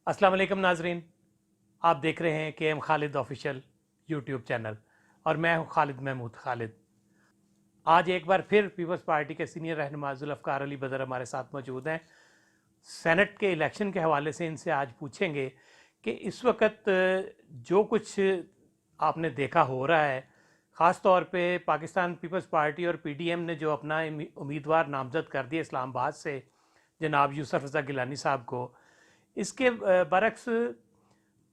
अस्सलाम वालेकुम नाजरीन, आप देख रहे हैं K M Khalid official YouTube channel और मैं हूं खालिद महमूद खालिद। आज एक बार फिर पीपल्स पार्टी के सीनियर रहनुमा जुल्फ़कार अली बदर हमारे साथ मौजूद हैं। सेनेट के इलेक्शन के हवाले से इनसे आज पूछेंगे कि इस वक्त जो कुछ आपने देखा हो रहा है, ख़ास तौर पे पाकिस्तान पीपल्स पार्टी और पीडीएम ने जो अपना उम्मीदवार नामज़द कर दिया इस्लामाबाद से जनाब यूसुफ रज़ा गिलानी साहब को, इसके बरक्स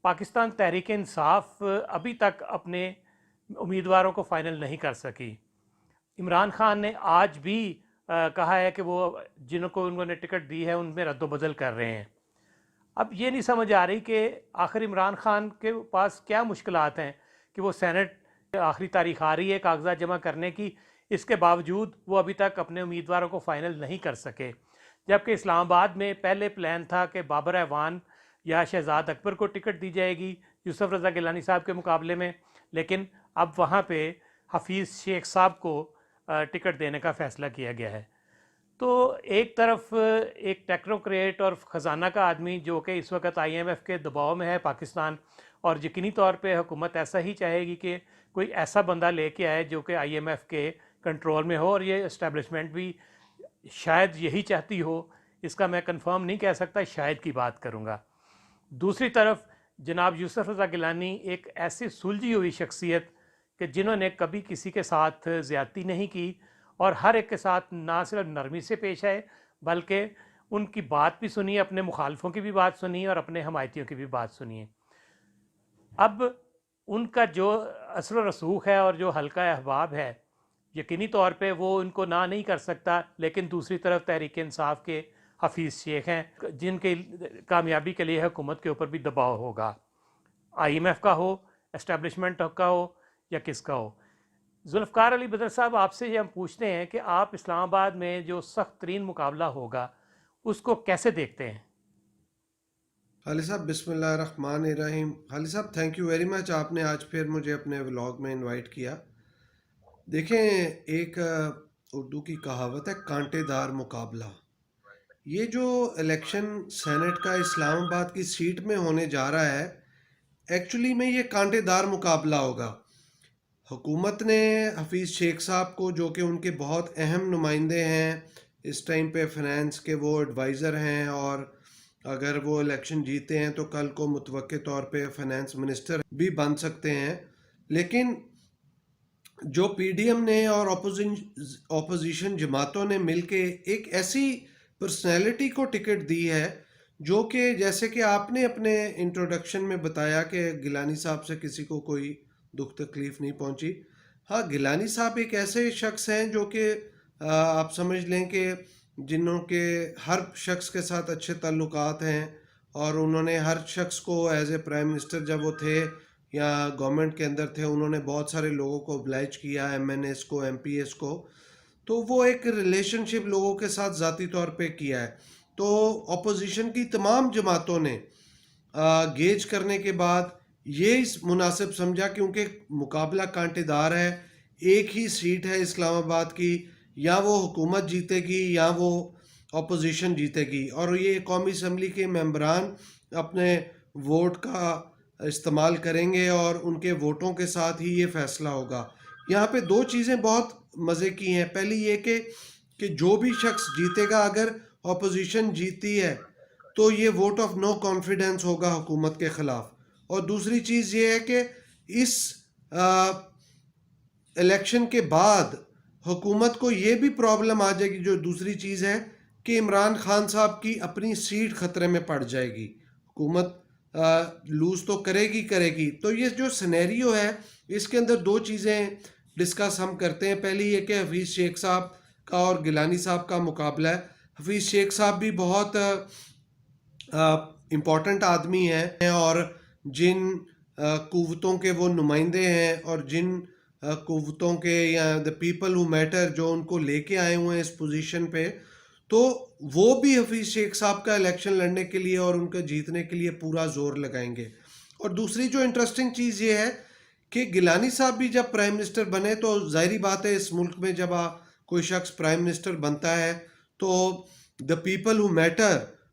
पाकिस्तान तहरीक इंसाफ अभी तक अपने उम्मीदवारों को फ़ाइनल नहीं कर सकी। इमरान खान ने आज भी कहा है कि वो जिनको उन्होंने टिकट दी है उनमें रद्द-ओ-बदल कर रहे हैं। अब ये नहीं समझ आ रही कि आखिर इमरान खान के पास क्या मुश्किलात हैं कि वो सेनेट आखिरी तारीख आ रही है कागजात जमा करने की, इसके बावजूद वो अभी तक अपने उम्मीदवारों को फ़ाइनल नहीं कर सके। जबकि इस्लामाबाद में पहले प्लान था कि बाबर ऐवान या शहजाद अकबर को टिकट दी जाएगी यूसुफ रज़ा गिलानी साहब के मुकाबले में, लेकिन अब वहाँ पे हफीज़ शेख साहब को टिकट देने का फ़ैसला किया गया है। तो एक तरफ एक टेक्नोक्रेट और ख़जाना का आदमी जो कि इस वक्त IMF के दबाव में है पाकिस्तान, और यकीनी तौर पे हुकूमत ऐसा ही चाहेगी कि कोई ऐसा बंदा लेके आए जो कि IMF के कंट्रोल में हो, और ये इस्टेब्लिशमेंट भी शायद यही चाहती हो। इसका मैं कंफर्म नहीं कह सकता, शायद की बात करूँगा। दूसरी तरफ जनाब यूसुफ रज़ा गिलानी एक ऐसी सुलझी हुई शख्सियत कि जिन्होंने कभी किसी के साथ ज़्यादती नहीं की और हर एक के साथ ना सिर्फ नरमी से पेश आए बल्कि उनकी बात भी सुनी, अपने मुखालफों की भी बात सुनी और अपने हमायतियों की भी बात सुनी। अब उनका जो असर रसूख है और जो हल्का अहबाब है, यकीनी तौर पे वो उनको ना नहीं कर सकता, लेकिन दूसरी तरफ तहरीक इंसाफ के हफीज़ शेख हैं जिनके कामयाबी के लिए हुकूमत के ऊपर भी दबाव होगा, IMF का हो, एस्टेब्लिशमेंट का हो या किसका हो। जुल्फ़कार अली बदर साहब, आपसे ये हम पूछते हैं कि आप इस्लामाबाद में जो सख्त तरीन मुकाबला होगा उसको कैसे देखते हैं? खालिद साहब बिस्मिल्लाहिर्रहमानिर्रहीम। खालिद साहब थैंक यू वेरी मच, आपने आज फिर मुझे अपने व्लॉग में इनवाइट किया। देखें, एक उर्दू की कहावत है कांटेदार मुकाबला। ये जो इलेक्शन सेनेट का इस्लामाबाद की सीट में होने जा रहा है, एक्चुअली में ये कांटेदार मुकाबला होगा। हुकूमत ने हफीज़ शेख साहब को, जो कि उनके बहुत अहम नुमाइंदे हैं इस टाइम पे, फाइनेंस के वो एडवाइज़र हैं, और अगर वो इलेक्शन जीते हैं तो कल को मुतवक्के तौर पे फाइनेंस मिनिस्टर भी बन सकते हैं। लेकिन जो पीडीएम ने और ऑपोजिशन जमातों ने मिलके एक ऐसी पर्सनैलिटी को टिकट दी है जो कि, जैसे कि आपने अपने इंट्रोडक्शन में बताया कि गिलानी साहब से किसी को कोई दुख तकलीफ नहीं पहुंची। हाँ, गिलानी साहब एक ऐसे शख्स हैं जो कि आप समझ लें कि जिन्हों के हर शख्स के साथ अच्छे ताल्लुकात हैं, और उन्होंने हर शख्स को एज ए प्राइम मिनिस्टर जब वो थे या गवर्नमेंट के अंदर थे, उन्होंने बहुत सारे लोगों को ओब्लाइज किया, MNS को, MPS को। तो वो एक रिलेशनशिप लोगों के साथ ज़ाती तौर पे किया है। तो अपोजिशन की तमाम जमातों ने गेज करने के बाद ये इस मुनासिब समझा, क्योंकि मुकाबला कांटेदार है, एक ही सीट है इस्लामाबाद की, या वो हुकूमत जीतेगी या वो अपोजिशन जीतेगी, और ये कौमी असम्बली के मेंबरान अपने वोट का इस्तेमाल करेंगे और उनके वोटों के साथ ही ये फ़ैसला होगा। यहाँ पे दो चीज़ें बहुत मज़े की हैं। पहली ये कि जो भी शख्स जीतेगा, अगर अपोजिशन जीती है तो ये वोट ऑफ नो कॉन्फिडेंस होगा हुकूमत के ख़िलाफ़। और दूसरी चीज़ ये है कि इस इलेक्शन के बाद हुकूमत को ये भी प्रॉब्लम आ जाएगी, जो दूसरी चीज़ है कि इमरान खान साहब की अपनी सीट ख़तरे में पड़ जाएगी। हुकूमत लूज़ तो करेगी। तो ये जो सिनेरियो है, इसके अंदर दो चीज़ें डिस्कस हम करते हैं। पहली ये कि हफीज़ शेख साहब का और गिलानी साहब का मुकाबला है। हफीज़ शेख साहब भी बहुत इम्पॉर्टेंट आदमी हैं, और जिन कुव्वतों के वो नुमाइंदे हैं, और जिन कुव्वतों के या द पीपल हु मैटर जो उनको लेके आए हुए हैं इस पोजीशन पे, तो वो भी हफीज़ शेख साहब का इलेक्शन लड़ने के लिए और उनके जीतने के लिए पूरा जोर लगाएंगे। और दूसरी जो इंटरेस्टिंग चीज़ ये है कि गिलानी साहब भी जब प्राइम मिनिस्टर बने, तो ज़ाहिरी बात है इस मुल्क में जब कोई शख्स प्राइम मिनिस्टर बनता है तो द पीपल हु मैटर